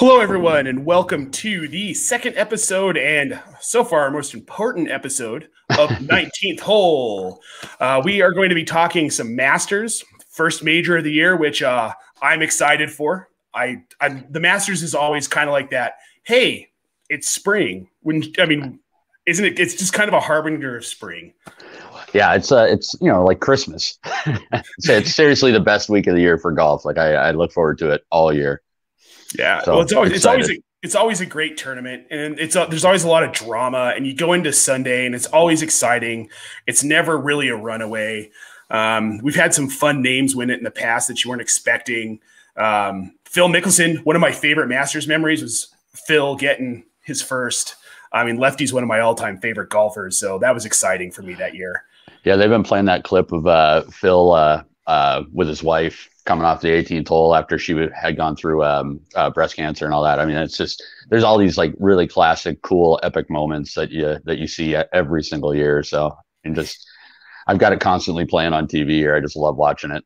Hello, everyone, and welcome to the second episode and so far our most important episode of 19th Hole. We are going to be talking some Masters, first major of the year, which I'm excited for. The Masters is always kind of like that. Hey, it's spring. Isn't it? It's just kind of a harbinger of spring. Yeah, it's like Christmas. It's seriously the best week of the year for golf. Like I look forward to it all year. Yeah, so well, it's always a great tournament, and there's always a lot of drama. And you go into Sunday, and it's always exciting. It's never really a runaway. We've had some fun names win it in the past that you weren't expecting. Phil Mickelson, one of my favorite Masters memories was Phil getting his first. I mean, Lefty's one of my all-time favorite golfers, so that was exciting for me that year. Yeah, they've been playing that clip of Phil with his wife coming off the 18th hole after she had gone through breast cancer and all that. I mean, it's just there's all these like really classic, cool, epic moments that you see every single year. So I've got it constantly playing on TV here. I just love watching it.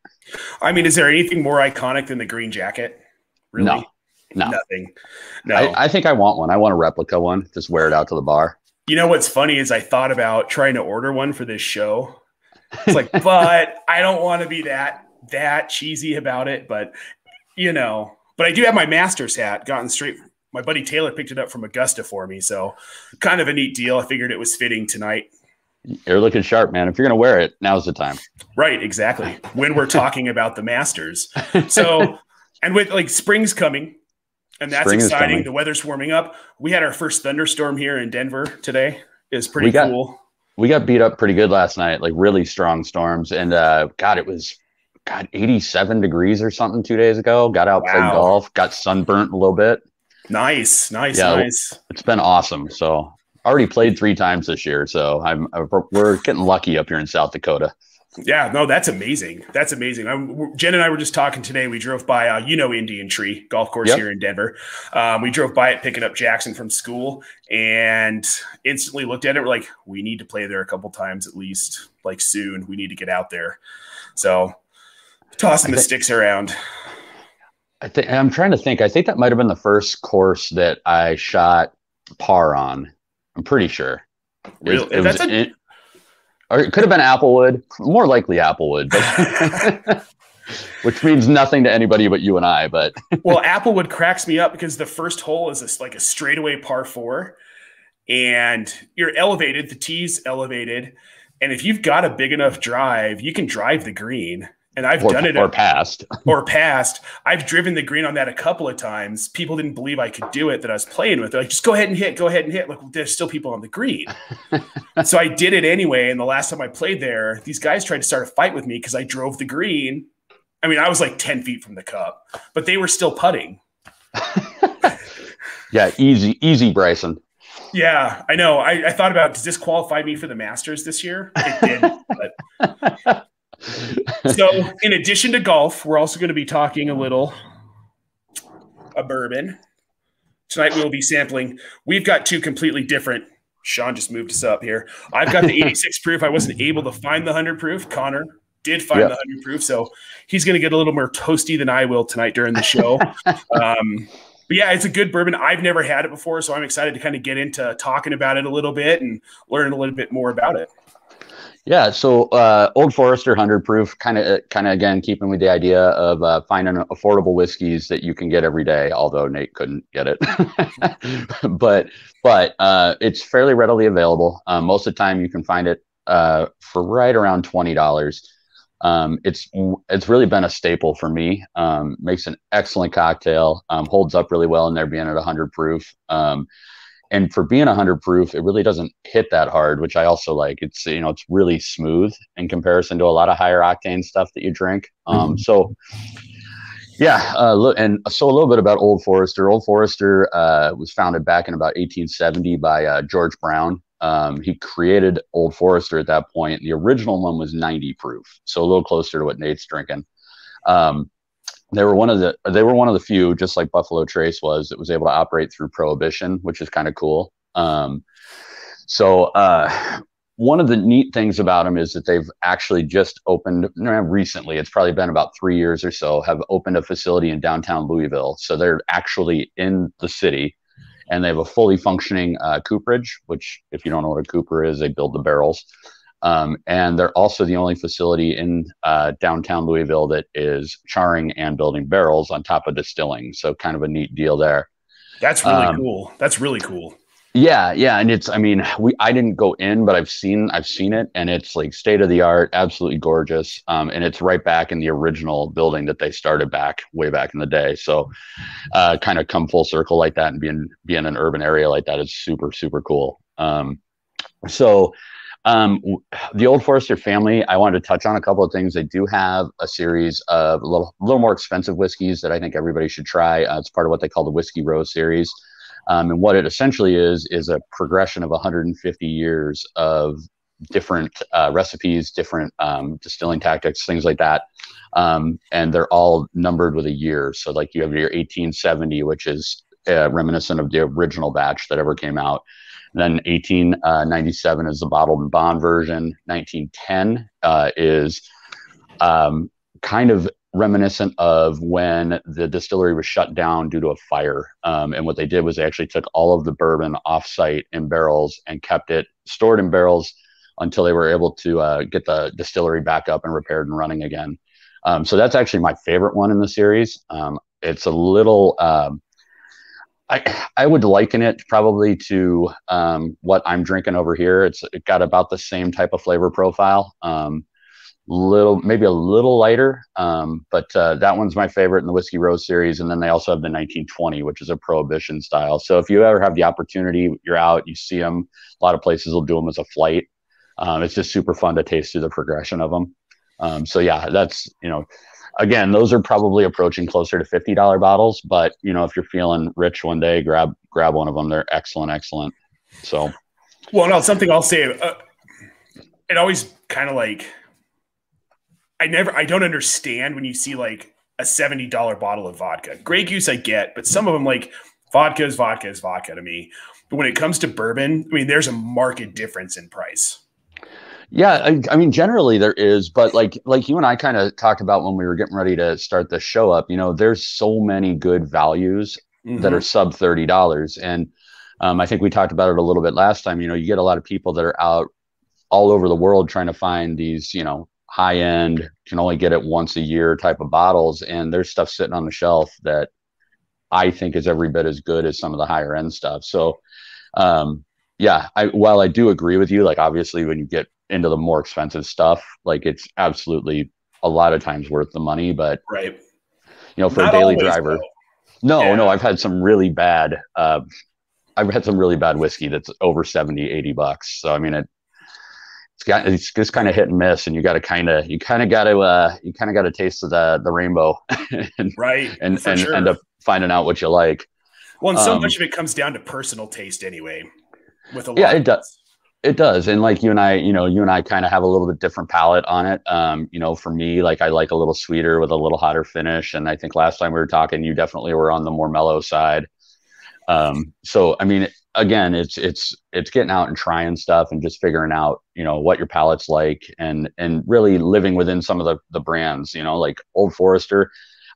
I mean, is there anything more iconic than the green jacket? Really? No, nothing. No, I think I want one. I want a replica one. Just wear it out to the bar. You know what's funny is I thought about trying to order one for this show. It's like, but I don't want to be that cheesy about it. But but I do have my Masters hat gotten straight. My buddy Taylor picked it up from Augusta for me, so kind of a neat deal. I figured it was fitting tonight. You're looking sharp, man. If you're gonna wear it, now's the time. Right, exactly. When we're talking about the Masters, so and with like spring's coming. And that's exciting. The weather's warming up. We had our first thunderstorm here in Denver today. It was pretty cool. We got beat up pretty good last night, like really strong storms. And it was 87 degrees or something 2 days ago. Got out, played golf, got sunburnt a little bit. Nice. It's been awesome. So already played 3 times this year. So we're getting lucky up here in South Dakota. Yeah, no, that's amazing. That's amazing. Jen and I were just talking today. We drove by, Indian Tree Golf Course here in Denver. We drove by it picking up Jackson from school and instantly looked at it. We're like, we need to play there a couple times at least, like soon. We need to get out there. So tossing the sticks around. I'm trying to think. I think that might have been the first course that I shot par on. I'm pretty sure. Really? Or it could have been Applewood, more likely Applewood, but which means nothing to anybody but you and I. But well, Applewood cracks me up because the first hole is like a straightaway par 4, and you're elevated. The tee's elevated, and if you've got a big enough drive, you can drive the green. And I've done it or passed. I've driven the green on that a couple of times. People didn't believe I could do it that I was playing with. They're like, just go ahead and hit. Like, well, there's still people on the green. So I did it anyway. And the last time I played there, these guys tried to start a fight with me because I drove the green. I mean, I was like 10 feet from the cup, but they were still putting. Yeah, easy, Bryson. Yeah, I know. I thought about, does this qualify me for the Masters this year? It did, but so in addition to golf, we're also going to be talking a bourbon. Tonight we will be sampling. We've got 2 completely different. Sean just moved us up here. I've got the 86 proof. I wasn't able to find the 100 proof. Connor did find the 100 proof. So he's going to get a little more toasty than I will tonight during the show. But yeah, it's a good bourbon. I've never had it before, so I'm excited to kind of get into talking about it a little bit and learn a little bit more about it. Yeah, so Old Forester 100 proof, kind of again keeping with the idea of finding affordable whiskeys that you can get every day. Although Nate couldn't get it, but it's fairly readily available. Most of the time, you can find it for right around $20. It's really been a staple for me. Makes an excellent cocktail. Holds up really well in there, being at 100 proof. And for being 100 proof, it really doesn't hit that hard, which I also like. It's it's really smooth in comparison to a lot of higher octane stuff that you drink. So yeah, look, and so a little bit about Old Forester. Old Forester was founded back in about 1870 by George Brown. He created Old Forester at that point. The original one was 90 proof, so a little closer to what Nate's drinking. They were one of the few, just like Buffalo Trace was, that was able to operate through Prohibition, which is kind of cool. So one of the neat things about them is that they've actually just opened recently. It's probably been about 3 years or so. Have opened a facility in downtown Louisville, so they're actually in the city, and they have a fully functioning cooperage. Which, if you don't know what a cooper is, they build the barrels. And they're also the only facility in downtown Louisville that is charring and building barrels on top of distilling. So kind of a neat deal there. That's really cool. That's really cool. Yeah, yeah, and I didn't go in, but I've seen it, and it's like state of the art, absolutely gorgeous. And it's right back in the original building that they started way back in the day. So kind of come full circle like that, and be in an urban area like that is super, super cool. So the Old Forester family, I wanted to touch on a couple of things. They do have a series of a little more expensive whiskeys that I think everybody should try. It's part of what they call the Whiskey Row series. And what it essentially is a progression of 150 years of different recipes, different distilling tactics, things like that. And they're all numbered with a year. So like you have your 1870, which is reminiscent of the original batch that ever came out. Then 1897 is the bottled and bond version. 1910 is kind of reminiscent of when the distillery was shut down due to a fire. And what they did was they actually took all of the bourbon off-site in barrels and kept it stored in barrels until they were able to get the distillery back up and repaired and running again. So that's actually my favorite one in the series. It's a little... I would liken it probably to what I'm drinking over here. It got about the same type of flavor profile. Maybe a little lighter, but that one's my favorite in the Whiskey Row series. And then they also have the 1920, which is a prohibition style. So if you ever have the opportunity, you're out, you see them. A lot of places will do them as a flight. It's just super fun to taste through the progression of them. So yeah, that's, again, those are probably approaching closer to $50 bottles, but if you're feeling rich one day, grab one of them. They're excellent. So, well, no, something I'll say, it always kind of like, I don't understand when you see like a $70 bottle of vodka. Grey Goose I get, but some of them, like vodka is vodka to me. But when it comes to bourbon, I mean, there's a marked difference in price. Yeah, I mean, generally there is, but like you and I kind of talked about when we were getting ready to start the show up, there's so many good values that are sub $30. And I think we talked about it a little bit last time. You get a lot of people that are out all over the world trying to find these, high end, can only get it once a year type of bottles. And there's stuff sitting on the shelf that I think is every bit as good as some of the higher end stuff. So, yeah, while I do agree with you, like obviously when you get into the more expensive stuff, like it's absolutely a lot of times worth the money, but right. For Not a daily always, driver, though. no, I've had some really bad, whiskey that's over 70, $80. So, I mean, it's just kind of hit and miss, and you got to taste the rainbow and, right. And sure. end up finding out what you like. Well, and so much of it comes down to personal taste anyway, with a lot. Yeah, it does. It does. And like you and I kind of have a little bit different palate on it. For me, like I like a little sweeter with a little hotter finish. And I think last time we were talking, you definitely were on the more mellow side. So, I mean, again, it's getting out and trying stuff and just figuring out, what your palate's like and really living within some of the brands, like Old Forester,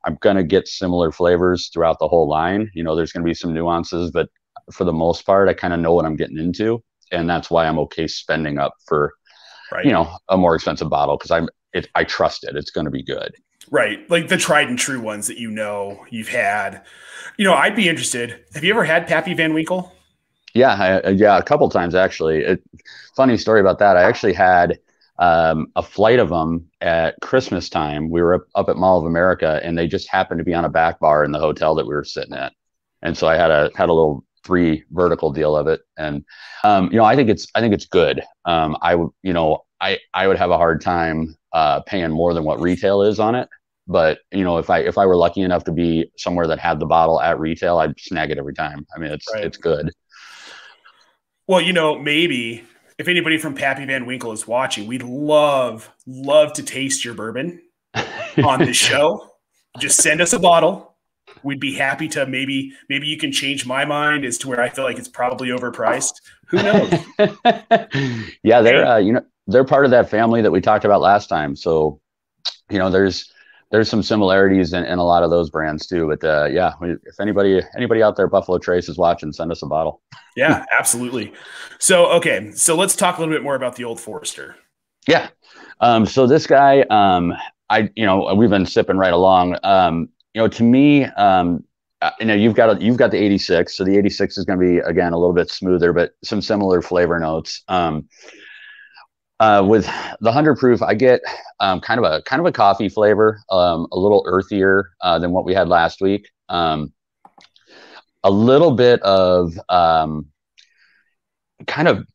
I'm going to get similar flavors throughout the whole line. There's going to be some nuances, but for the most part, I kind of know what I'm getting into. And that's why I'm okay spending up for, a more expensive bottle because I trust it. It's going to be good. Right. Like the tried and true ones that you've had. I'd be interested. Have you ever had Pappy Van Winkle? Yeah, a couple times actually. Funny story about that. I actually had a flight of them at Christmas time. We were up at Mall of America, and they just happened to be on a back bar in the hotel that we were sitting at. And so I had a little 3 vertical deal of it, and I think it's good. I would have a hard time paying more than what retail is on it, but if I were lucky enough to be somewhere that had the bottle at retail, I'd snag it every time. I mean, it's good. Well, maybe if anybody from Pappy Van Winkle is watching, we'd love to taste your bourbon on the show. Just send us a bottle. we'd be happy to maybe you can change my mind as to where I feel like it's probably overpriced. Who knows? Yeah, they're part of that family that we talked about last time. So, there's some similarities in a lot of those brands too. But yeah, if anybody out there, Buffalo Trace is watching, send us a bottle. Yeah, absolutely. So, okay. So let's talk a little bit more about the Old Forester. Yeah. So this guy, we've been sipping right along. To me, you've got the 86. So the 86 is going to be, again, a little bit smoother, but some similar flavor notes. With the 100 proof, I get kind of a coffee flavor, a little earthier than what we had last week. A little bit of kind of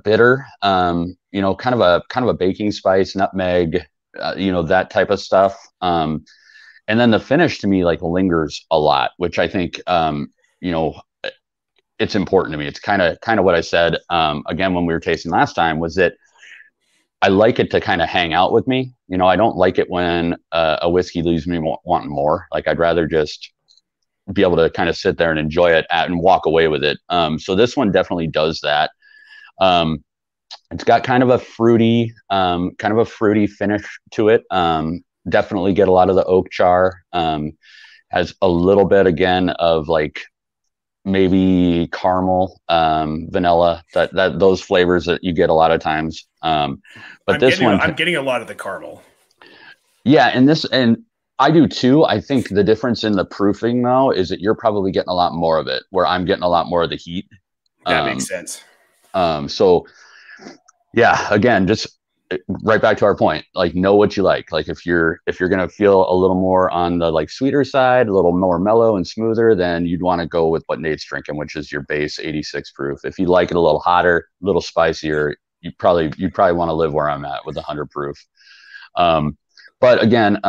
bitter, kind of a baking spice, nutmeg, that type of stuff. And then the finish to me like lingers a lot, which I think it's important to me. It's kind of what I said again when we were tasting last time, was that I like it to kind of hang out with me. I don't like it when a whiskey leaves me wanting more. Like, I'd rather just be able to kind of sit there and enjoy it and walk away with it. So this one definitely does that. It's got kind of a fruity finish to it. Definitely get a lot of the oak char. Has a little bit again of like maybe caramel, vanilla, that those flavors that you get a lot of times. But I'm getting a lot of the caramel. Yeah, and I do too. I think the difference in the proofing though is that you're probably getting a lot more of it, where I'm getting a lot more of the heat. That makes sense. So yeah, again, just right back to our point, like, know what you like. Like, if you're going to feel a little more on the like sweeter side, a little more mellow and smoother, then you'd want to go with what Nate's drinking, which is your base 86 proof. If you like it a little hotter, a little spicier, you'd probably want to live where I'm at with 100 proof. But again,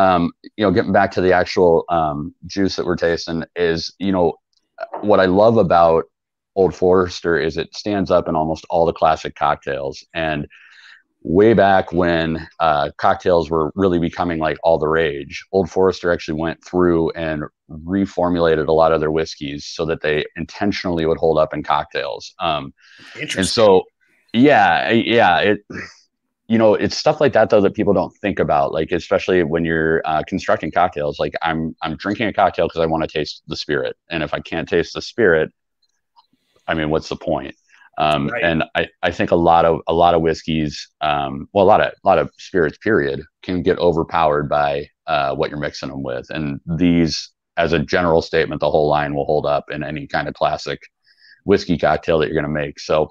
getting back to the actual juice that we're tasting is, what I love about Old Forester is it stands up in almost all the classic cocktails. And way back when cocktails were really becoming like all the rage, Old Forester actually went through and reformulated a lot of their whiskeys so that they intentionally would hold up in cocktails. Interesting. And so, it's stuff like that though that people don't think about, like, especially when you're constructing cocktails. Like, I'm drinking a cocktail because I want to taste the spirit, and if I can't taste the spirit, I mean, what's the point? Right. And I think a lot of whiskeys, a lot of spirits, period, can get overpowered by what you're mixing them with. And these, as a general statement, the whole line will hold up in any kind of classic whiskey cocktail that you're going to make. So,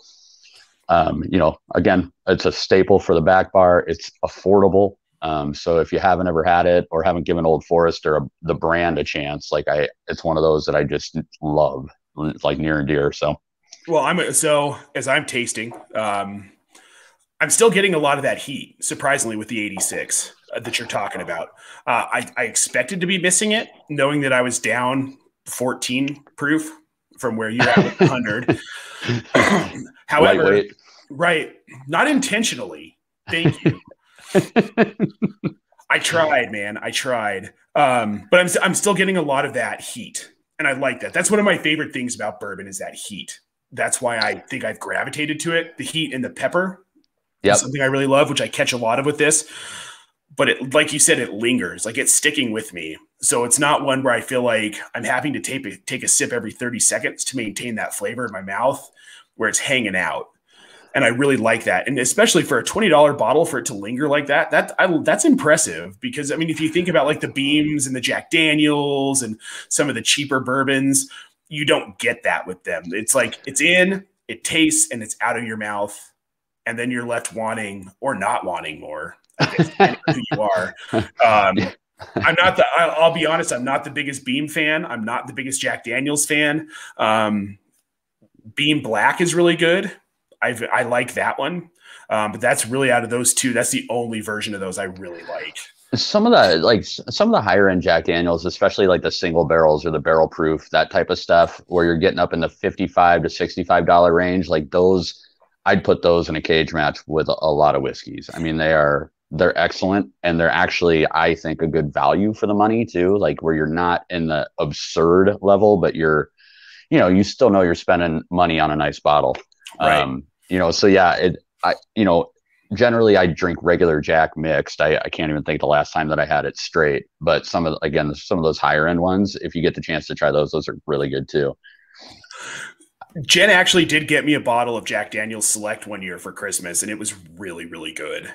again, it's a staple for the back bar. It's affordable. So if you haven't ever had it or haven't given Old Forester the brand a chance, it's one of those that I just love. It's like near and dear. So. Well, so as I'm tasting, I'm still getting a lot of that heat, surprisingly, with the 86 that you're talking about. I expected to be missing it, knowing that I was down 14 proof from where you're at with 100. However, right, not intentionally. Thank you. I tried, man. I tried. But I'm still getting a lot of that heat, and I like that. That's one of my favorite things about bourbon, is that heat. That's why I think I've gravitated to it. The heat and the pepper is something I really love, which I catch a lot of with this. But it, like you said, it lingers. Like, it's sticking with me. So it's not one where I feel like I'm having to take a sip every 30 seconds to maintain that flavor in my mouth, where it's hanging out. And I really like that. And especially for a $20 bottle, for it to linger like that, that's impressive. Because, I mean, if you think about like the Beams and the Jack Daniels and some of the cheaper bourbons, you don't get that with them. It's like, it's in, it tastes, and it's out of your mouth. And then you're left wanting or not wanting more, I guess, depending on who you are. I'll be honest, I'm not the biggest Beam fan. I'm not the biggest Jack Daniels fan. Beam Black is really good. I like that one. But that's really, out of those two, that's the only version of those I really like. Some of the higher end Jack Daniels, especially like the single barrels or the barrel proof, that type of stuff, where you're getting up in the $55 to $65 range, like those, I'd put those in a cage match with a lot of whiskeys. I mean, they're they're excellent, and they're actually, I think, a good value for the money too. Like where you're not in the absurd level, but you're, you still know you're spending money on a nice bottle. Right. So yeah, generally I drink regular Jack mixed. I can't even think the last time that I had it straight, but some of those higher end ones, if you get the chance to try those are really good too. Jen actually did get me a bottle of Jack Daniel's Select one year for Christmas, and it was really, really good.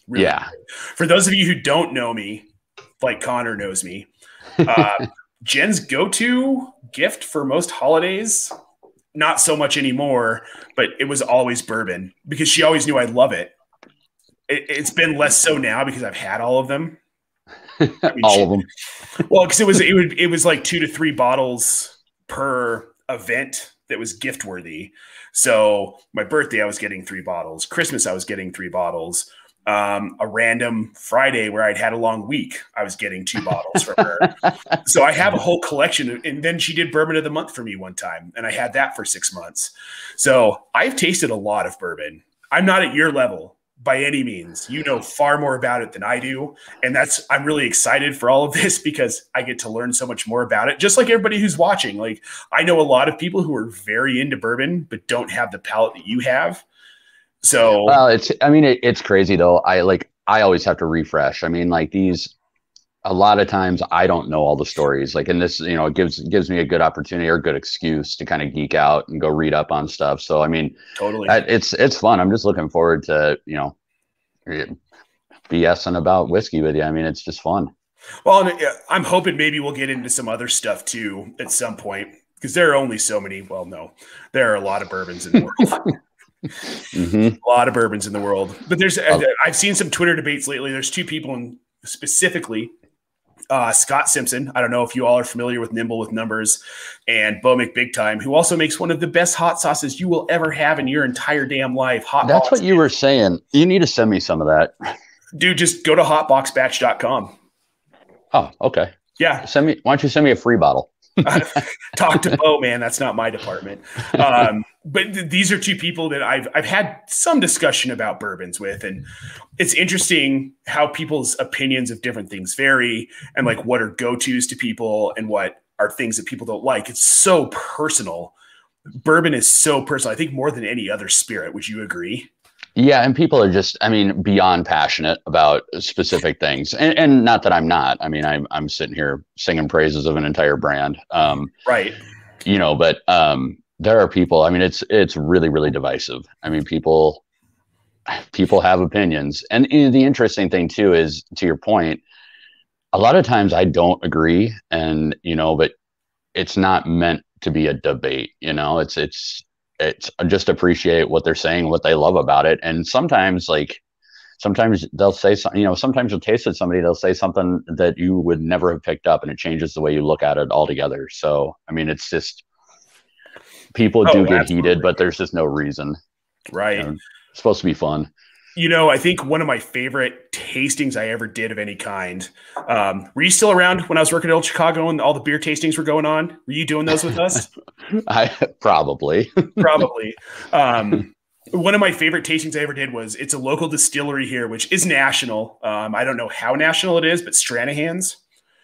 Really Yeah. good. For those of you who don't know me, like Connor knows me, Jen's go-to gift for most holidays, not so much anymore, but it was always bourbon because she always knew I love it. It's been less so now because I've had all of them. All of them. Well, because it was like 2 to 3 bottles per event that was gift worthy. So my birthday, I was getting 3 bottles. Christmas, I was getting 3 bottles. A random Friday where I'd had a long week, I was getting 2 bottles from her. So I have a whole collection. And then she did bourbon of the month for me one time, and I had that for 6 months. So I've tasted a lot of bourbon. I'm not at your level by any means. You know far more about it than I do. And I'm really excited for all of this because I get to learn so much more about it. Just like everybody who's watching, like I know a lot of people who are very into bourbon, but don't have the palate that you have. So, well, it's crazy though. I always have to refresh. I mean, like a lot of times I don't know all the stories. Like in this, it gives me a good opportunity or a good excuse to kind of geek out and go read up on stuff. So, I mean, totally. It's fun. I'm just looking forward to, BSing about whiskey with you. I mean, it's just fun. Well, I'm hoping maybe we'll get into some other stuff too at some point because there are only so many. Well, no, there are a lot of bourbons in the world. Mm-hmm. A lot of bourbons in the world, but I've seen some Twitter debates lately. There's 2 people specifically, Scott Simpson. I don't know if you all are familiar with Nimble with Numbers, and Bo McBigtime, who also makes one of the best hot sauces you will ever have in your entire damn life. That's what you were saying. You need to send me some of that. Dude, just go to hotboxbatch.com. Oh, okay. Yeah. Why don't you send me a free bottle? Talk to Bo, man. That's not my department. But these are 2 people that I've had some discussion about bourbons with, and it's interesting how people's opinions of different things vary, and like what are go-tos to people and what are things that people don't like. It's so personal. Bourbon is so personal. I think more than any other spirit. Would you agree? Yeah, and people are just, beyond passionate about specific things, and not that I'm not. I mean, I'm sitting here singing praises of an entire brand, right? But there are people. I mean, it's really, really divisive. I mean, people have opinions, and the interesting thing too is, to your point, a lot of times I don't agree, and but it's not meant to be a debate. It's just appreciate what they're saying, what they love about it. And sometimes they'll say something, sometimes you'll taste it, they'll say something that you would never have picked up, and it changes the way you look at it altogether. So, I mean, it's just, people do get heated, but there's just no reason. Right. It's supposed to be fun. I think one of my favorite tastings I ever did of any kind. Were you still around when I was working at Old Chicago and all the beer tastings were going on? Were you doing those with us? Probably. One of my favorite tastings I ever did it's a local distillery here, which is national. I don't know how national it is, but Stranahan's.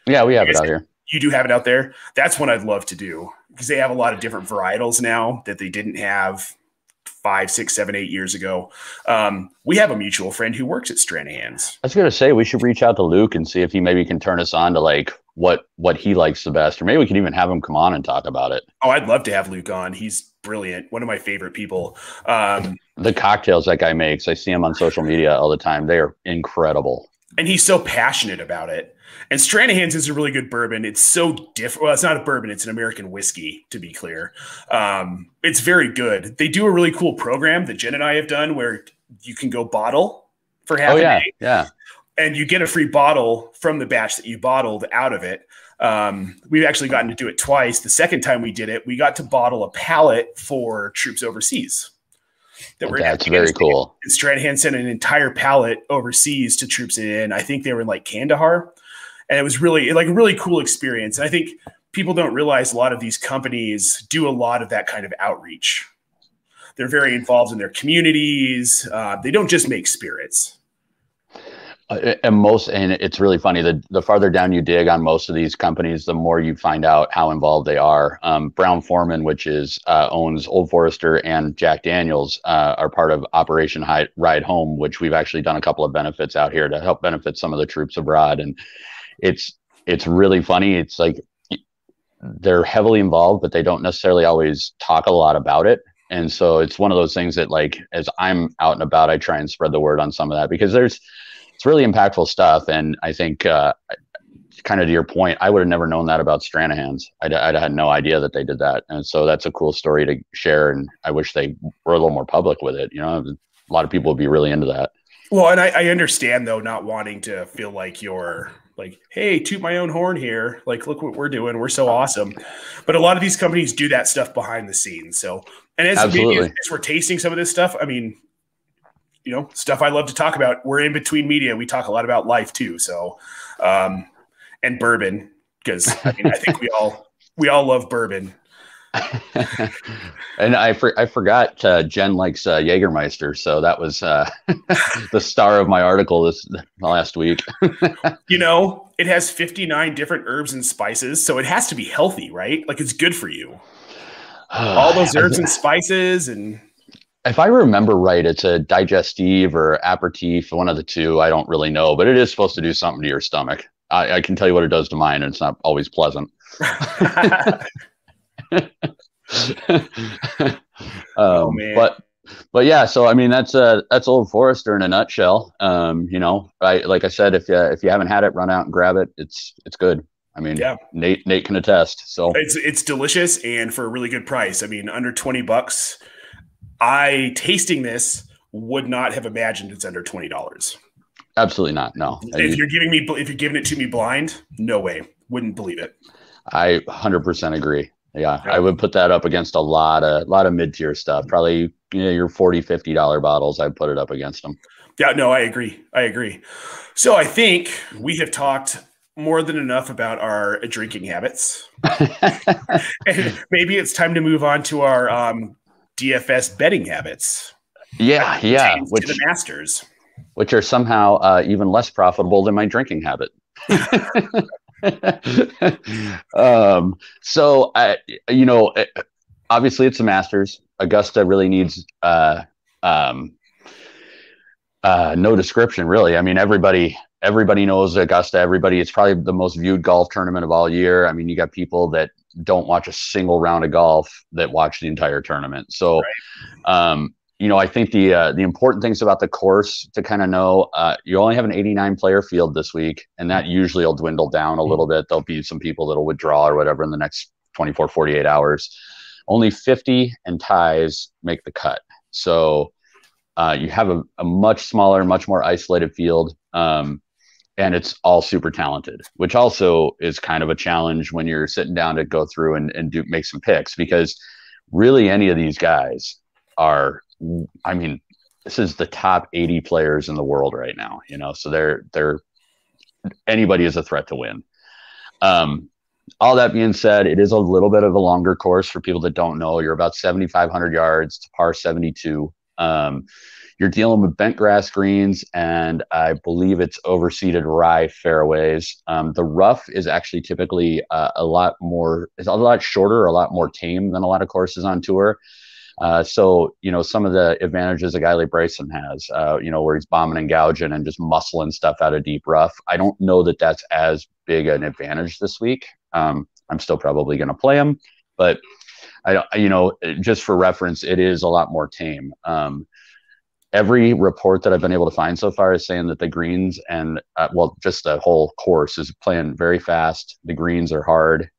Yeah, we have it out here. You do have it out there. That's one I'd love to do because they have a lot of different varietals now that they didn't have 5, 6, 7, 8 years ago. We have a mutual friend who works at Stranahan's. I was going to say, we should reach out to Luke and see if he maybe can turn us on to like what he likes the best, or maybe we can even have him come on and talk about it. Oh, I'd love to have Luke on. He's brilliant. One of my favorite people. The cocktails that guy makes, I see him on social media all the time. They are incredible. And he's so passionate about it. And Stranahan's is a really good bourbon. It's so different. Well, it's not a bourbon. It's an American whiskey, to be clear. It's very good. They do a really cool program that Jen and I have done where you can go bottle for half a day. Yeah. And you get a free bottle from the batch that you bottled out of it. We've actually gotten to do it twice. The second time we did it, we got to bottle a pallet for troops overseas. That's very cool. And Stranahan sent an entire pallet overseas to troops in, I think they were in like Kandahar. And it was really like a really cool experience. And I think people don't realize a lot of these companies do a lot of that kind of outreach. They're very involved in their communities. They don't just make spirits. And it's really funny. The farther down you dig on most of these companies, the more you find out how involved they are. Brown-Forman, which is owns Old Forester and Jack Daniels, are part of Operation Ride Home, which we've actually done a couple of benefits out here to help benefit some of the troops abroad. And it's really funny. It's like they're heavily involved, but they don't necessarily always talk a lot about it. And so it's one of those things that, like, as I'm out and about, I try and spread the word on some of that, because it's really impactful stuff. And I think, kind of to your point, I would have never known that about Stranahan's. I'd had no idea that they did that. And so that's a cool story to share. And I wish they were a little more public with it. A lot of people would be really into that. Well, and I understand, though, not wanting to feel like you're like, hey, toot my own horn here. Like, look what we're doing. We're so awesome. But a lot of these companies do that stuff behind the scenes. So, and as we're tasting some of this stuff, I mean, stuff I love to talk about. We're in between media. We talk a lot about life too. So, and bourbon, because I think we all love bourbon. And I forgot Jen likes Jägermeister, so that was the star of my article this last week. It has 59 different herbs and spices, so it has to be healthy, right? Like, it's good for you. All those herbs and spices, and if I remember right, it's a digestive or aperitif, one of the two. I don't really know, but it is supposed to do something to your stomach. I can tell you what it does to mine, and it's not always pleasant. Oh, man. But yeah, so I mean, that's Old Forester in a nutshell. Like I said, if you haven't had it, run out and grab it. It's good. I mean, yeah. Nate can attest. So it's delicious, and for a really good price. I mean, under $20. Tasting this would not have imagined it's under $20. Absolutely not. No. If you're giving it to me blind, no way. Wouldn't believe it. I 100% agree. Yeah, I would put that up against a lot of mid-tier stuff. Probably your $40, $50 bottles. I'd put it up against them. Yeah, no, I agree. So I think we have talked more than enough about our drinking habits. And maybe it's time to move on to our DFS betting habits. Yeah. Which the Masters, which are somehow even less profitable than my drinking habit. So obviously it's the Masters. Augusta really needs no description, really. I mean, everybody knows Augusta. It's probably the most viewed golf tournament of all year. I mean, you got people that don't watch a single round of golf that watch the entire tournament. So, right. I think the important things about the course to kind of know, you only have an 89 player field this week, and that usually will dwindle down a little bit. There'll be some people that'll withdraw or whatever in the next 24, 48 hours. Only 50 and ties make the cut. So you have a much smaller, much more isolated field. And it's all super talented, which also is kind of a challenge when you're sitting down to go through and make some picks, because really any of these guys are, I mean, this is the top 80 players in the world right now, so they're anybody is a threat to win. All that being said, it is a little bit of a longer course for people that don't know. You're about 7,500 yards to par 72. You're dealing with bent grass greens, and I believe it's overseeded rye fairways. The rough is actually typically a lot shorter, a lot more tame than a lot of courses on tour. So some of the advantages a guy like Bryson has, where he's bombing and gouging and just muscling stuff out of deep rough. I don't know that that's as big an advantage this week. I'm still probably going to play him, but just for reference, it is a lot more tame. Every report that I've been able to find so far is saying that the greens and just the whole course is playing very fast. The greens are hard.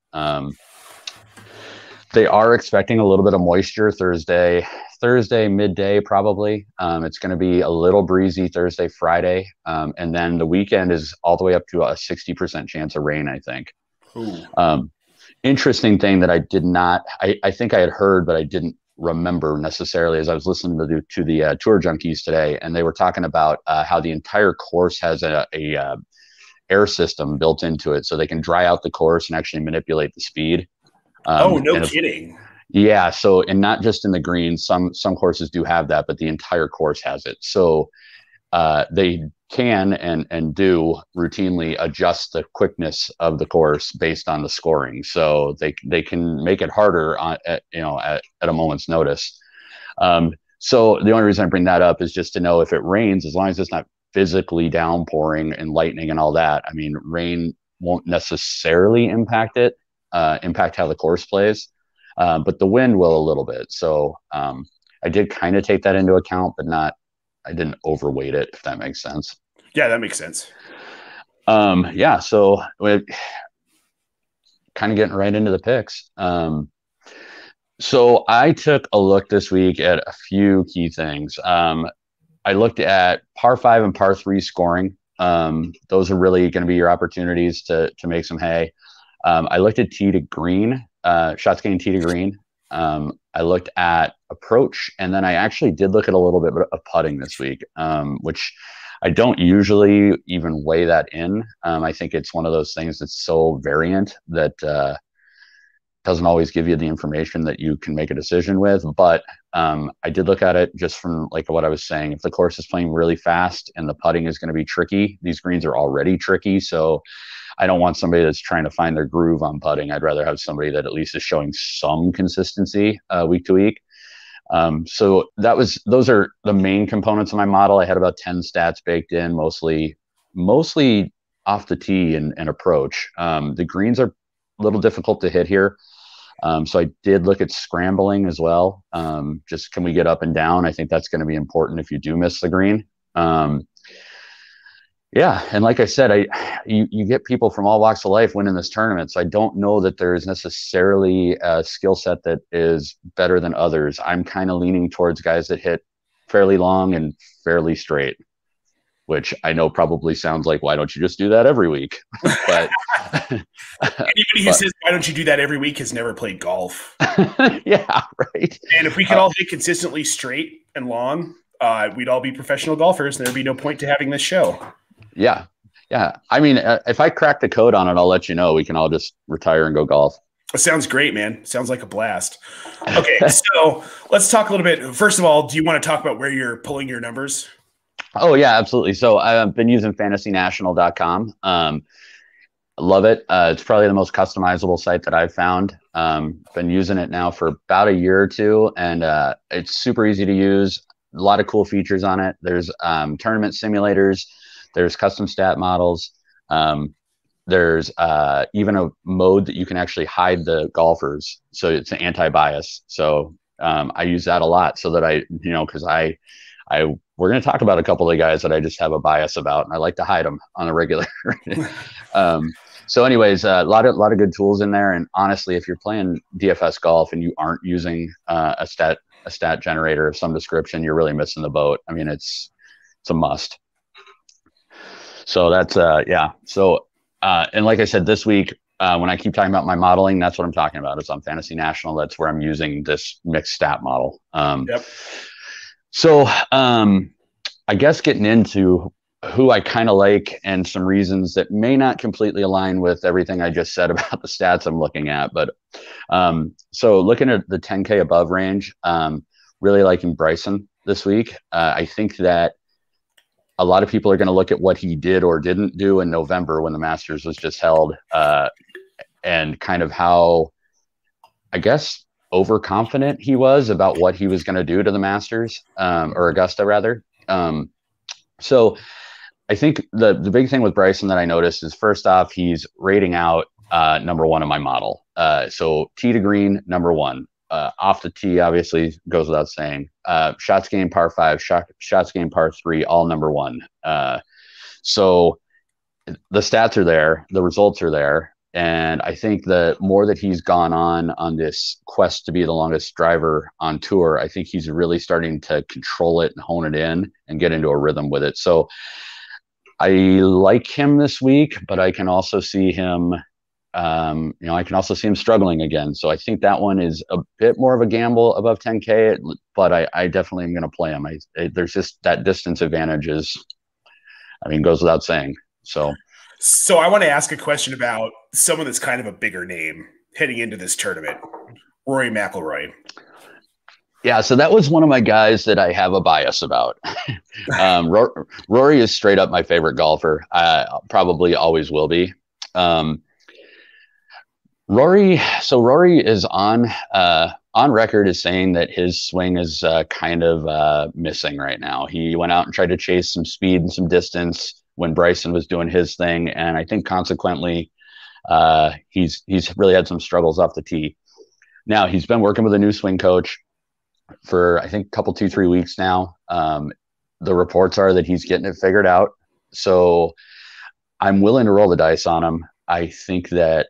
They are expecting a little bit of moisture Thursday midday, probably. It's going to be a little breezy Thursday, Friday. And then the weekend is all the way up to a 60% chance of rain, I think. Interesting thing that I did not, I think I had heard, but I didn't remember necessarily, as I was listening to the Tour Junkies today, and they were talking about how the entire course has a air system built into it, so they can dry out the course and actually manipulate the speed. No kidding. Yeah. So, and not just in the greens, some courses do have that, but the entire course has it. So they can and do routinely adjust the quickness of the course based on the scoring. So they can make it harder at a moment's notice. So the only reason I bring that up is just to know if it rains, as long as it's not physically downpouring and lightning and all that. I mean, rain won't necessarily impact how the course plays, but the wind will a little bit. So I did kind of take that into account, but I didn't overweight it, if that makes sense. Yeah, that makes sense. Yeah, so we're kind of getting right into the picks. So I took a look this week at a few key things. I looked at par 5 and par 3 scoring. Those are really going to be your opportunities to make some hay. I looked at tee to green, shots gained tee to green. I looked at approach, and then I actually did look at a little bit of putting this week, which I don't usually even weigh that in. I think it's one of those things that's so variant that doesn't always give you the information that you can make a decision with. But I did look at it just from like what I was saying. If the course is playing really fast and the putting is going to be tricky, these greens are already tricky. So I don't want somebody that's trying to find their groove on putting. I'd rather have somebody that at least is showing some consistency week to week. So those are the main components of my model. I had about 10 stats baked in, mostly off the tee and approach. The greens are a little difficult to hit here. So I did look at scrambling as well. Just can we get up and down? I think that's going to be important if you do miss the green. Yeah, and like I said, you get people from all walks of life winning this tournament, so I don't know that there is necessarily a skill set that is better than others. I'm kind of leaning towards guys that hit fairly long and fairly straight, which I know probably sounds like, why don't you just do that every week? But anybody who says, why don't you do that every week, has never played golf. Yeah, right. And if we could all hit consistently straight and long, we'd all be professional golfers, and there'd be no point to having this show. Yeah. I mean, if I crack the code on it, I'll let you know. We can all just retire and go golf. It sounds great, man. Sounds like a blast. Okay, so let's talk a little bit. First of all, do you want to talk about where you're pulling your numbers? Oh, yeah, absolutely. So I've been using fantasynational.com. Love it. It's probably the most customizable site that I've found. Been using it now for about a year or two, and it's super easy to use. A lot of cool features on it. There's tournament simulators. There's custom stat models. There's even a mode that you can actually hide the golfers. So it's an anti-bias. So I use that a lot so that because we're going to talk about a couple of guys that I just have a bias about, and I like to hide them on a regular. So anyways, a lot of good tools in there. And honestly, if you're playing DFS golf and you aren't using a stat generator of some description, you're really missing the boat. I mean, it's a must. So that's yeah. So and like I said, this week when I keep talking about my modeling, that's what I'm talking about. It's on Fantasy National. That's where I'm using this mixed stat model. Yep. So I guess getting into who I kind of like and some reasons that may not completely align with everything I just said about the stats I'm looking at. But so looking at the 10K above range, really liking Bryson this week. I think that a lot of people are going to look at what he did or didn't do in November when the Masters was just held, and kind of how, I guess, overconfident he was about what he was going to do to the Masters, or Augusta rather. So I think the big thing with Bryson that I noticed is, first off, he's rating out number one in my model. So tee to green, number one. Off the tee, obviously, goes without saying. Shots gained par 5, shots gained par 3, all number one. So the stats are there, the results are there. And I think the more that he's gone on this quest to be the longest driver on tour, I think he's really starting to control it and hone it in and get into a rhythm with it. So I like him this week, but I can also see him I can also see him struggling again. So I think that one is a bit more of a gamble above 10K, but I definitely am going to play him. There's just that distance advantage goes without saying. So I want to ask a question about someone that's kind of a bigger name heading into this tournament, Rory McIlroy. Yeah, so that was one of my guys that I have a bias about. Rory is straight up my favorite golfer. Probably always will be. Um, Rory is on record as saying that his swing is kind of missing right now. He went out and tried to chase some speed and some distance when Bryson was doing his thing, and I think consequently, he's really had some struggles off the tee. Now he's been working with a new swing coach for I think a couple 2-3 weeks now. The reports are that he's getting it figured out. So I'm willing to roll the dice on him. I think that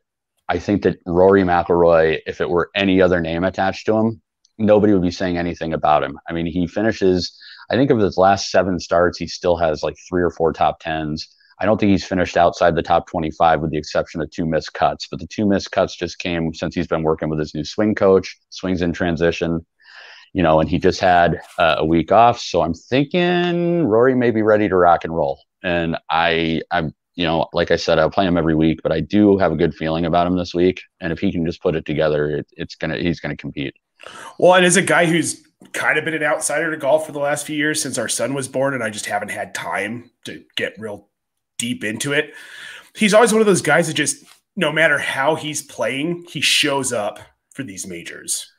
Rory McIlroy, if it were any other name attached to him, nobody would be saying anything about him. I mean, he finishes, I think of his last 7 starts, he still has like 3 or 4 top 10s. I don't think he's finished outside the top 25 with the exception of 2 missed cuts, but the 2 missed cuts just came since he's been working with his new swing coach, swings in transition, and he just had a week off. So I'm thinking Rory may be ready to rock and roll. And I'm like I said, I'll play him every week, but I do have a good feeling about him this week. And if he can just put it together, he's gonna compete. Well, and as a guy who's kind of been an outsider to golf for the last few years since our son was born, and I just haven't had time to get real deep into it, he's always one of those guys that just, no matter how he's playing, he shows up for these majors.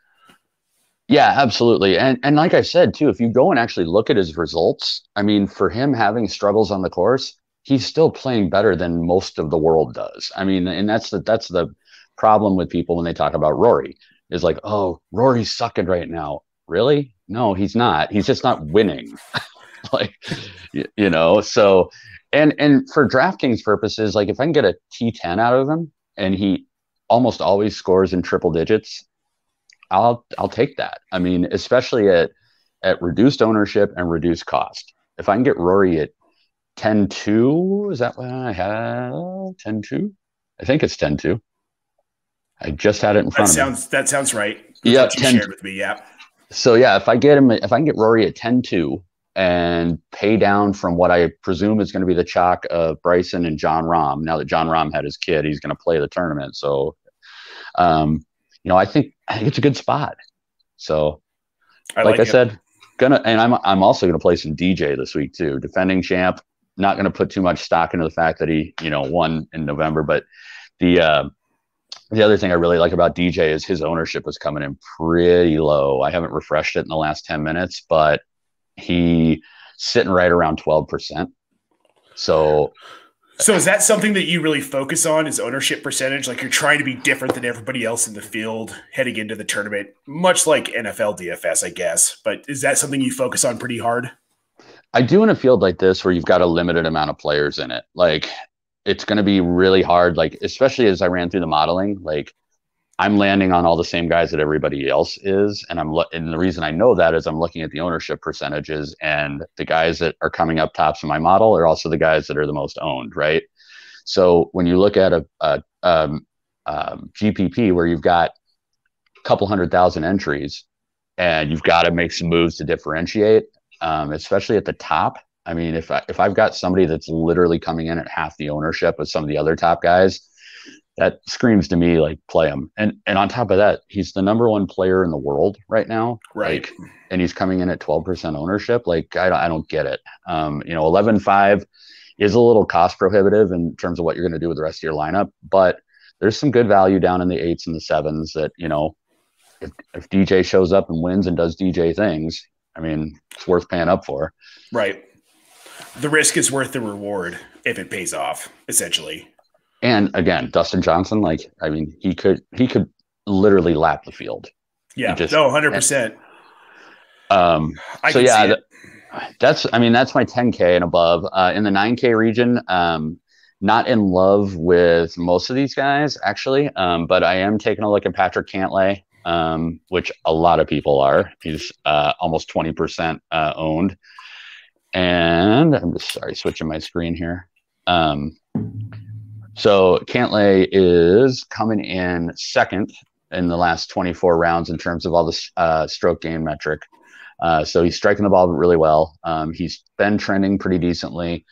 Yeah, absolutely. And like I said, too, if you go and actually look at his results, I mean, for him having struggles on the course, he's still playing better than most of the world does. I mean, and that's the problem with people when they talk about Rory is like, oh, Rory's sucking right now. Really? No, he's not. He's just not winning. Like, so, and for DraftKings purposes, like if I can get a T10 out of him and he almost always scores in triple digits, I'll take that. I mean, especially at reduced ownership and reduced cost. If I can get Rory at 10-2, is that what I have? 10-2? I think it's 10-2. I just had it in front of me. That sounds right. Yeah, you shared with me. Yeah. So yeah, if I can get Rory at 10-2 and pay down from what I presume is going to be the chalk of Bryson and John Rahm. Now that John Rahm had his kid, he's going to play the tournament. So, I think it's a good spot. So, like I said, I'm also gonna play some DJ this week too. Defending champ. Not going to put too much stock into the fact that he, won in November. But the other thing I really like about DJ is his ownership was coming in pretty low. I haven't refreshed it in the last 10 minutes, but he's sitting right around 12%. So is that something that you really focus on, is ownership percentage? Like you're trying to be different than everybody else in the field heading into the tournament, much like NFL DFS, I guess. But is that something you focus on pretty hard? I do in a field like this where you've got a limited amount of players in it. Like it's going to be really hard. Like, especially as I ran through the modeling, like I'm landing on all the same guys that everybody else is. And and the reason I know that is I'm looking at the ownership percentages, and the guys that are coming up tops in my model are also the guys that are the most owned. Right. So when you look at a GPP where you've got a couple 100,000 entries and you've got to make some moves to differentiate, especially at the top. I mean, if I've got somebody that's literally coming in at half the ownership of some of the other top guys, that screams to me like play him. And on top of that, he's the number 1 player in the world right now. Right. Like, and he's coming in at 12% ownership. Like, I don't get it. 11.5 is a little cost prohibitive in terms of what you're going to do with the rest of your lineup, but there's some good value down in the 8s and the 7s that, if DJ shows up and wins and does DJ things, I mean, it's worth paying up for. Right. The risk is worth the reward if it pays off, essentially. And again, Dustin Johnson, like, I mean, he could literally lap the field. Yeah. 100%. So yeah, that's my 10K and above. In the 9K region, not in love with most of these guys actually. But I am taking a look at Patrick Cantlay, which a lot of people are. He's almost 20% owned. And I'm just switching my screen here. So Cantlay is coming in second in the last 24 rounds in terms of all the stroke gain metric. So he's striking the ball really well. He's been trending pretty decently.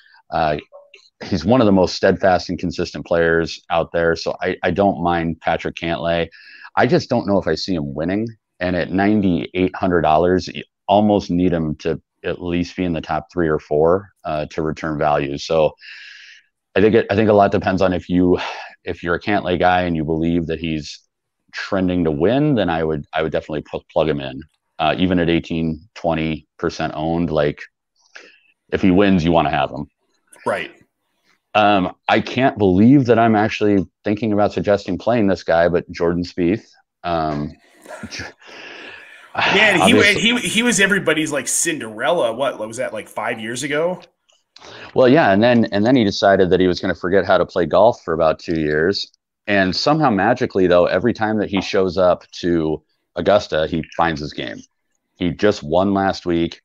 He's one of the most steadfast and consistent players out there. So I don't mind Patrick Cantlay. I just don't know if I see him winning. And at $9,800, you almost need him to at least be in the top 3 or 4 to return value. So I think a lot depends on if you're a Cantlay guy and you believe that he's trending to win, then I would definitely plug him in. Even at 18-20% owned, like if he wins, you want to have him. Right. I can't believe that I'm actually thinking about suggesting playing this guy, but Jordan Spieth. Man, he was everybody's like Cinderella. What was that, like 5 years ago? Well, yeah, and then he decided that he was going to forget how to play golf for about 2 years, and somehow magically, though, every time that he shows up to Augusta, he finds his game. He just won last week.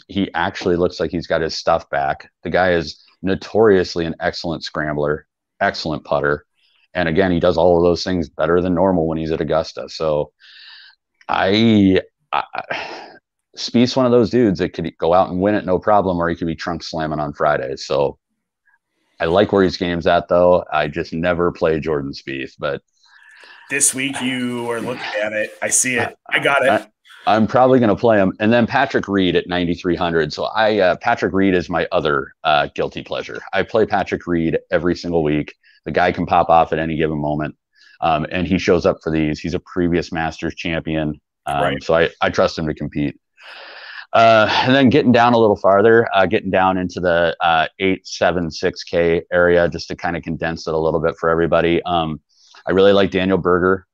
He actually looks like he's got his stuff back. The guy is notoriously an excellent scrambler, excellent putter, and again, he does all of those things better than normal when he's at Augusta. So, Spieth's one of those dudes that could go out and win it no problem, or he could be trunk slamming on Friday. So I like where his game's at, though. I just never play Jordan Spieth, but this week you are looking at it. I see it. I got it. I'm probably going to play him. And then Patrick Reed at 9,300. So Patrick Reed is my other guilty pleasure. I play Patrick Reed every single week. The guy can pop off at any given moment. And he shows up for these. He's a previous Masters champion. Right. So I trust him to compete. And then getting down a little farther, getting down into the 876K area, just to kind of condense it a little bit for everybody. I really like Daniel Berger.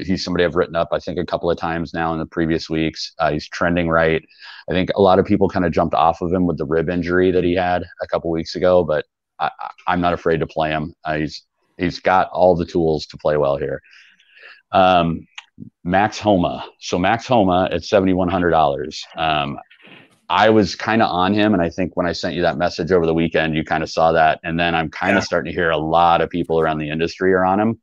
He's somebody I've written up, I think, a couple of times now in the previous weeks. He's trending right. I think a lot of people kind of jumped off of him with the rib injury that he had a couple weeks ago, but I'm not afraid to play him. He's got all the tools to play well here. Max Homa. So Max Homa at $7,100. I was kind of on him, and I think when I sent you that message over the weekend, you kind of saw that. And then I'm kind of starting to hear a lot of people around the industry are on him.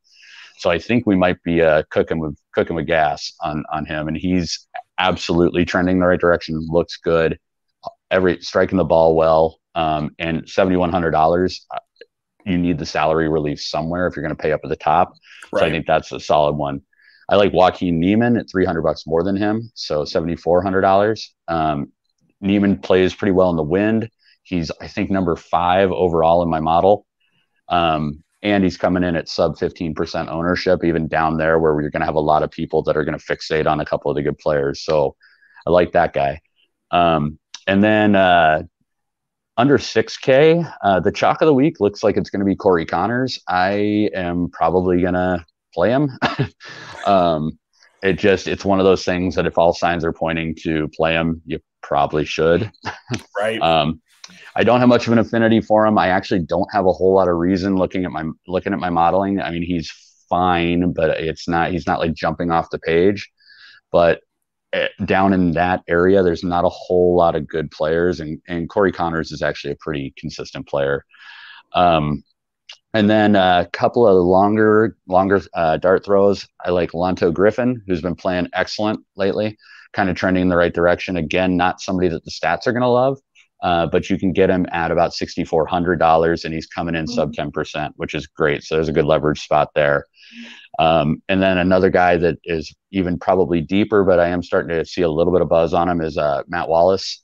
So I think we might be cooking with gas on him, and he's absolutely trending the right direction. Looks good, striking the ball well, and $7,100. You need the salary relief somewhere if you're going to pay up at the top. Right. So I think that's a solid one. I like Joaquin Niemann at $300 more than him, so $7,400. Niemann plays pretty well in the wind. He's, I think, number 5 overall in my model. And he's coming in at sub 15% ownership, even down there where you're going to have a lot of people that are going to fixate on a couple of the good players. So I like that guy. And then under 6K, the chalk of the week looks like it's going to be Corey Connors. I am probably going to play him. It's one of those things that if all signs are pointing to play him, you probably should. Right. I don't have much of an affinity for him. I actually don't have a whole lot of reason looking at my modeling. I mean, he's fine, but he's not like jumping off the page. But down in that area, there's not a whole lot of good players, and Corey Connors is actually a pretty consistent player. And then a couple of longer dart throws. I like Lanto Griffin, who's been playing excellent lately, kind of trending in the right direction. Again, not somebody that the stats are going to love, but you can get him at about $6,400, and he's coming in sub 10%, which is great. So there's a good leverage spot there. And then another guy that is even probably deeper, but I am starting to see a little bit of buzz on him, is Matt Wallace,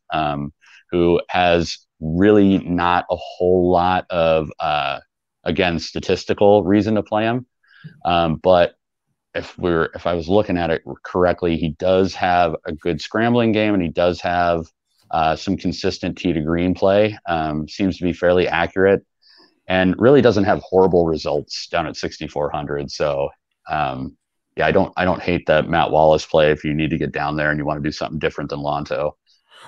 who has really not a whole lot of again, statistical reason to play him. But if I was looking at it correctly, he does have a good scrambling game, and he does have some consistent tee to green play. Seems to be fairly accurate, and really doesn't have horrible results down at 6,400. So I don't hate that Matt Wallace play if you need to get down there and you want to do something different than Lanto.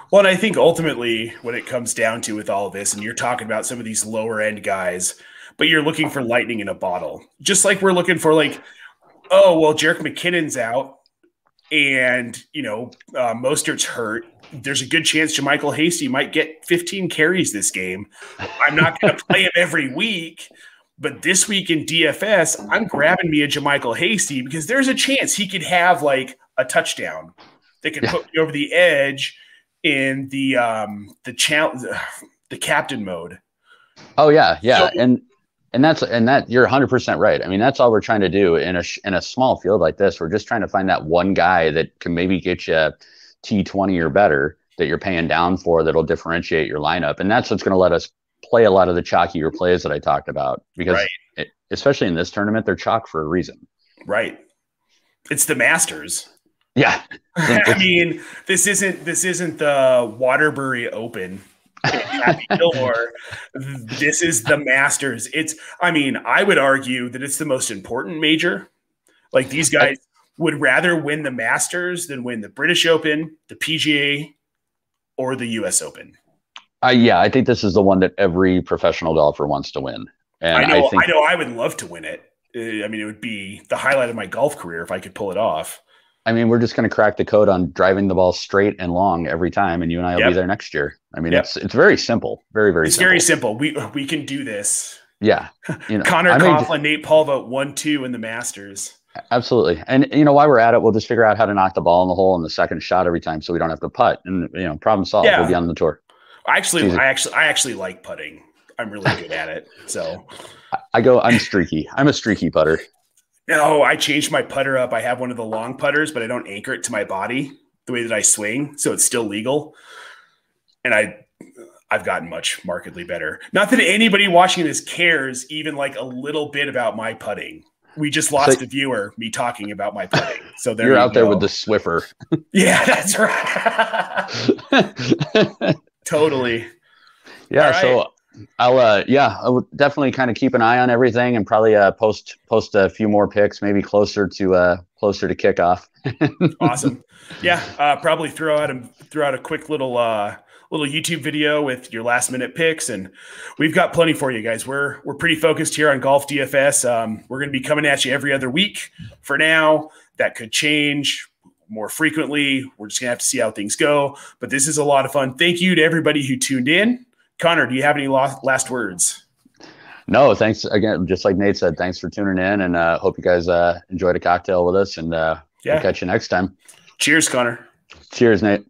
Well, and I think ultimately what it comes down to with all of this, and you're talking about some of these lower end guys, but you're looking for lightning in a bottle. Just like we're looking for, like, oh, well, Jerick McKinnon's out and, Mostert's hurt. There's a good chance JaMychal Hasty might get 15 carries this game. I'm not going to play him every week, but this week in DFS, I'm grabbing me a JaMychal Hasty because there's a chance he could have like a touchdown that could put me over the edge in the captain mode. Oh yeah. So, that you're 100% right. I mean, that's all we're trying to do in a small field like this. We're just trying to find that one guy that can maybe get you T20 or better that you're paying down for, that'll differentiate your lineup. And that's what's going to let us play a lot of the chalkier plays that I talked about, because especially in this tournament, they're chalk for a reason. Right. It's the Masters. Yeah. I mean, this isn't the Waterbury Open. Happy Gilmore. This is the Masters. I would argue that it's the most important major. Like, these guys would rather win the Masters than win the British Open, the PGA, or the US Open. Yeah, I think this is the one that every professional golfer wants to win. And I know I would love to win it. I mean, it would be the highlight of my golf career if I could pull it off. I mean, we're just going to crack the code on driving the ball straight and long every time, and you and I will be there next year. I mean, it's very simple, very simple. It's very simple. We can do this. Yeah, Connor Coughlin, Nate Palva, 1-2 in the Masters. Absolutely, and while we're at it, we'll just figure out how to knock the ball in the hole in the second shot every time, so we don't have to putt. And problem solved. Yeah. We'll be on the tour. I actually like putting. I'm really good at it. So I'm streaky. I'm a streaky putter. No, I changed my putter up. I have one of the long putters, but I don't anchor it to my body the way that I swing, so it's still legal. And I've gotten markedly better. Not that anybody watching this cares even like a little bit about my putting. We just lost a viewer, me talking about my putting. So you're out there with the Swiffer. Yeah, that's right. Totally. Yeah. Right. So I would definitely kind of keep an eye on everything, and probably post a few more picks, maybe closer to kickoff. Awesome. Yeah. Probably throw out a quick little YouTube video with your last minute picks, and we've got plenty for you guys. We're pretty focused here on Golf DFS. We're going to be coming at you every other week for now. That could change more frequently. We're just gonna have to see how things go, but this is a lot of fun. Thank you to everybody who tuned in. Connor, do you have any last words? No, thanks again. Just like Nate said, thanks for tuning in, and hope you guys enjoyed a cocktail with us, and we'll catch you next time. Cheers, Connor. Cheers, Nate.